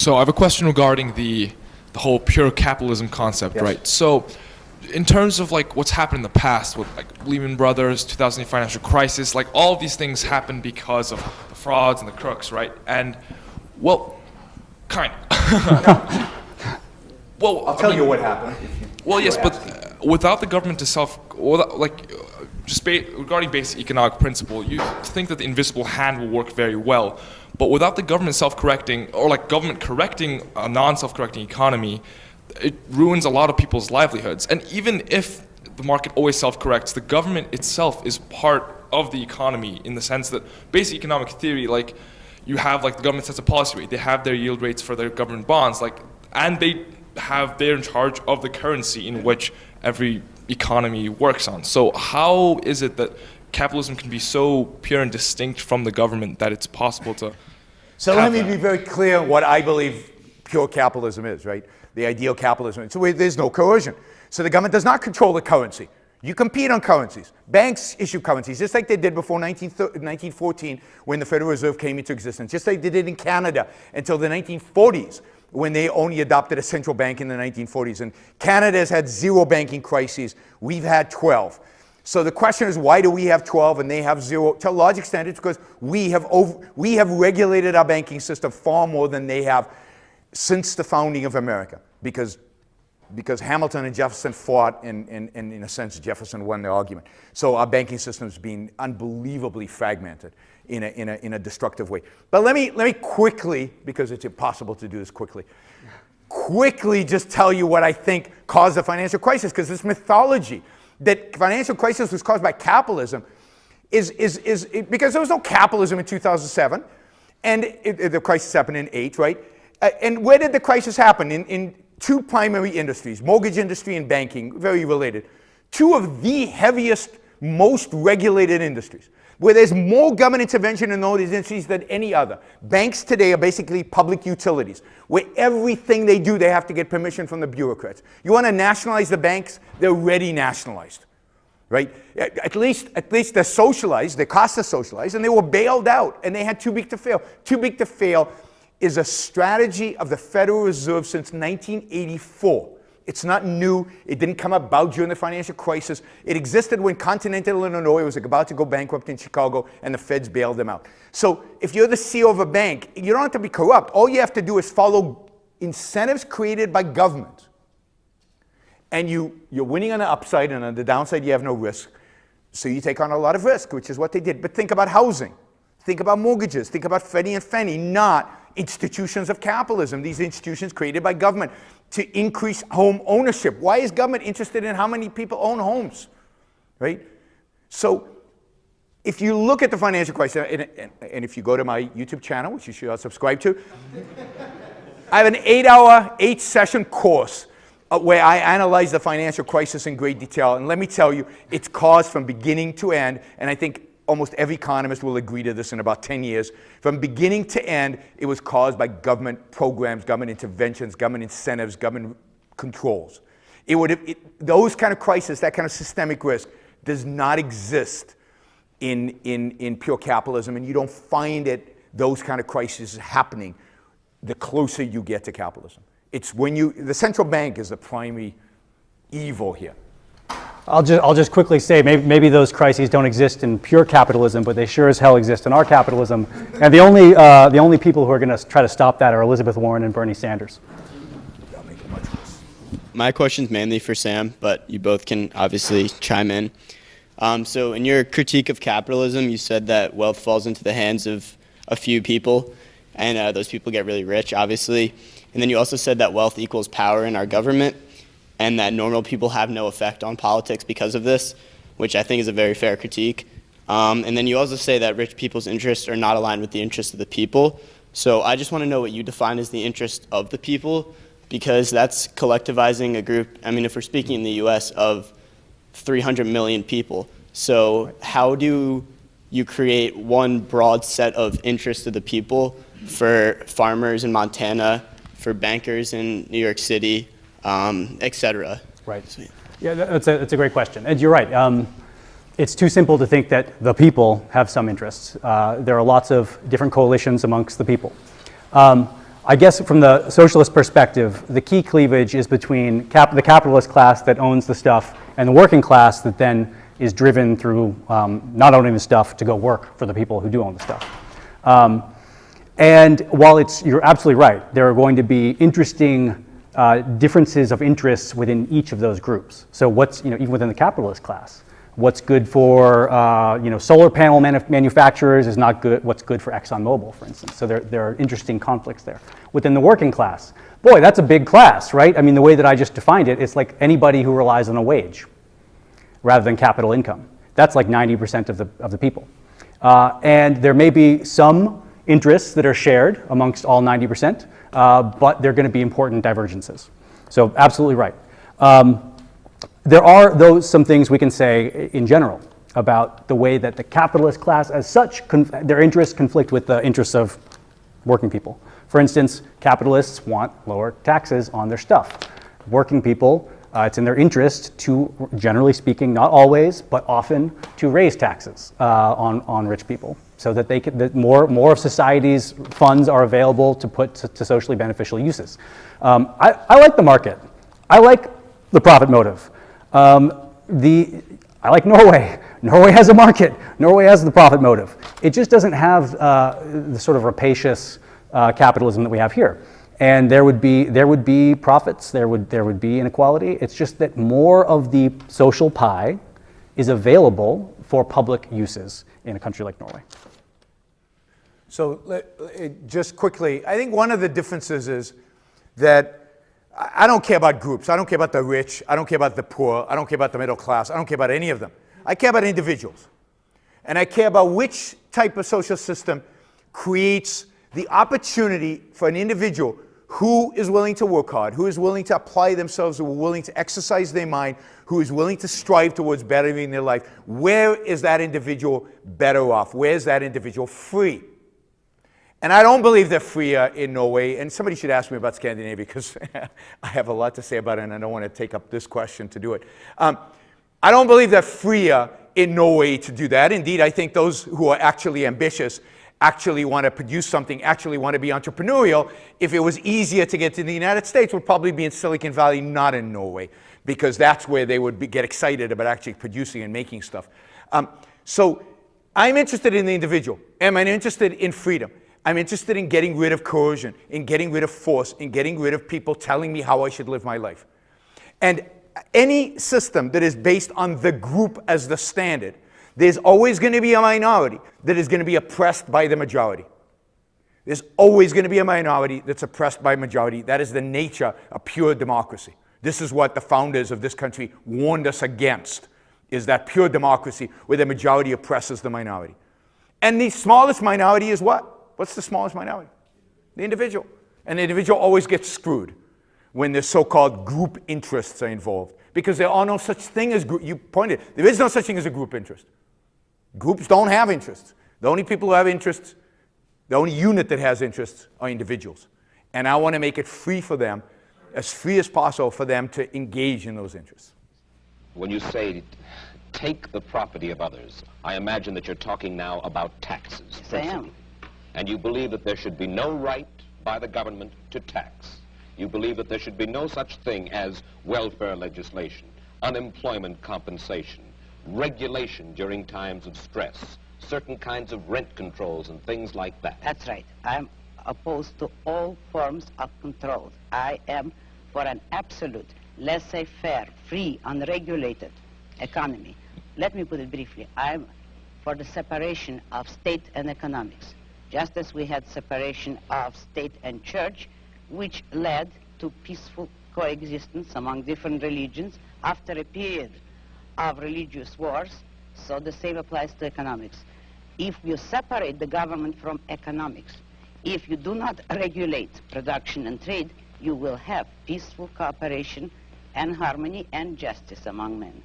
So I have a question regarding the whole pure capitalism concept, Yes. right? So in terms of like what's happened in the past with like Lehman Brothers, 2008 financial crisis, like all of these things happened because of the frauds and the crooks, right? And well, kind of. Well, I'll tell you what happened. Well, yes, but without the government to regarding basic economic principle, you think that the invisible hand will work very well. But without the government self-correcting, or like government correcting a non-self-correcting economy, it ruins a lot of people's livelihoods. And even if the market always self-corrects, the government itself is part of the economy in the sense that basic economic theory, like you have like the government sets a policy rate, they have their yield rates for their government bonds, like, and they're in charge of the currency in which every economy works on. So how is it that capitalism can be so pure and distinct from the government that it's possible to So let me be very clear what I believe pure capitalism is, right? The ideal capitalism. So there's no coercion. So the government does not control the currency. You compete on currencies. Banks issue currencies, just like they did before 1914 when the Federal Reserve came into existence, just like they did in Canada until the 1940s when they only adopted a central bank in the 1940s. And Canada has had 0 banking crises. We've had 12. So the question is, why do we have 12 and they have 0? To a large extent, it's because we have regulated our banking system far more than they have since the founding of America. Because Hamilton and Jefferson fought, and in a sense, Jefferson won the argument. So our banking system has been unbelievably fragmented in a destructive way. But let me quickly, because it's impossible to do this quickly just tell you what I think caused the financial crisis, because this mythology that financial crisis was caused by capitalism is because there was no capitalism in 2007, and the crisis happened in 2008, right? And where did the crisis happen? In 2 primary industries, mortgage industry and banking, very related. 2 of the heaviest, most regulated industries, where there's more government intervention in those industries than any other. Banks today are basically public utilities, where everything they do, they have to get permission from the bureaucrats. You want to nationalize the banks? They're already nationalized, right? At least they're socialized, their costs are socialized, and they were bailed out, and they had too big to fail. Too big to fail is a strategy of the Federal Reserve since 1984. It's not new. It didn't come about during the financial crisis. It existed when Continental Illinois was about to go bankrupt in Chicago and the feds bailed them out. So if you're the CEO of a bank, you don't have to be corrupt. All you have to do is follow incentives created by government. And you're winning on the upside, and on the downside you have no risk. So you take on a lot of risk, which is what they did. But think about housing. Think about mortgages. Think about Freddie and Fannie, not institutions of capitalism. These institutions created by government to increase home ownership. Why is government interested in how many people own homes, right? So if you look at the financial crisis, and if you go to my YouTube channel, which you should all subscribe to, I have an 8-hour, 8-session course where I analyze the financial crisis in great detail. And let me tell you, it's caused from beginning to end, and I think almost every economist will agree to this in about 10 years. From beginning to end, it was caused by government programs, government interventions, government incentives, government controls. Those kind of crises, that kind of systemic risk, does not exist in pure capitalism, and you don't find those kind of crises happening the closer you get to capitalism. It's when the central bank is the primary evil here. I'll just quickly say maybe those crises don't exist in pure capitalism, but they sure as hell exist in our capitalism. And the only people who are going to try to stop that are Elizabeth Warren and Bernie Sanders. My question's mainly for Sam, but you both can obviously chime in. So in your critique of capitalism, you said that wealth falls into the hands of a few people, and those people get really rich, obviously. And then you also said that wealth equals power in our government, and that normal people have no effect on politics because of this, which I think is a very fair critique. And then you also say that rich people's interests are not aligned with the interests of the people. So I just want to know what you define as the interest of the people, because that's collectivizing a group, I mean, if we're speaking in the US, of 300 million people. So how do you create one broad set of interests of the people for farmers in Montana, for bankers in New York City, et cetera? Right. Yeah, that's a great question. And you're right. It's too simple to think that the people have some interests. There are lots of different coalitions amongst the people. I guess from the socialist perspective, the key cleavage is between the capitalist class that owns the stuff and the working class that then is driven through not owning the stuff to go work for the people who do own the stuff. And while you're absolutely right, there are going to be interesting differences of interests within each of those groups. So even within the capitalist class, what's good for solar panel manufacturers is not good. What's good for ExxonMobil, for instance. So there are interesting conflicts there. Within the working class, boy, that's a big class, right? I mean, the way that I just defined it, it's like anybody who relies on a wage rather than capital income. That's like 90% of the people. And there may be some interests that are shared amongst all 90%, but they're going to be important divergences. So absolutely right. There are some things we can say in general about the way that the capitalist class as such, their interests conflict with the interests of working people. For instance, capitalists want lower taxes on their stuff. Working people, it's in their interest to, generally speaking, not always, but often, to raise taxes on rich people so that that more of society's funds are available to put to socially beneficial uses. I like the market. I like the profit motive. I like Norway. Norway has a market. Norway has the profit motive. It just doesn't have the sort of rapacious capitalism that we have here. And there would be profits. There would be inequality. It's just that more of the social pie is available for public uses in a country like Norway. So just quickly, I think one of the differences is that I don't care about groups. I don't care about the rich. I don't care about the poor. I don't care about the middle class. I don't care about any of them. I care about individuals. And I care about which type of social system creates the opportunity for an individual who is willing to work hard, who is willing to apply themselves, who are willing to exercise their mind, who is willing to strive towards bettering their life. Where is that individual better off? Where is that individual free? And I don't believe they're freer in Norway. And somebody should ask me about Scandinavia because I have a lot to say about it and I don't want to take up this question to do it. I don't believe they're freer in Norway to do that. Indeed, I think those who are actually ambitious actually want to produce something, actually want to be entrepreneurial. If it was easier to get to the United States, would probably be in Silicon Valley, not in Norway, because that's where they would get excited about actually producing and making stuff. So I'm interested in the individual. Am I interested in freedom? I'm interested in getting rid of coercion, in getting rid of force, in getting rid of people telling me how I should live my life. And any system that is based on the group as the standard, there's always going to be a minority that is going to be oppressed by the majority. There's always going to be a minority that's oppressed by majority. That is the nature of pure democracy. This is what the founders of this country warned us against, is that pure democracy where the majority oppresses the minority. And the smallest minority is what? What's the smallest minority? The individual. And the individual always gets screwed when the so-called group interests are involved. Because there are no such thing as group. You pointed, there is no such thing as a group interest. Groups don't have interests. The only people who have interests, the only unit that has interests are individuals. And I want to make it free for them, as free as possible for them to engage in those interests. When you say take the property of others, I imagine that you're talking now about taxes. Yes, I am. And you believe that there should be no right by the government to tax. You believe that there should be no such thing as welfare legislation, unemployment compensation, regulation during times of stress, certain kinds of rent controls and things like that. That's right. I'm opposed to all forms of control. I am for an absolute, laissez-faire, free, unregulated economy. Let me put it briefly. I'm for the separation of state and economics. Just as we had separation of state and church, which led to peaceful coexistence among different religions after a period of religious wars, so the same applies to economics. If you separate the government from economics, if you do not regulate production and trade, you will have peaceful cooperation and harmony and justice among men.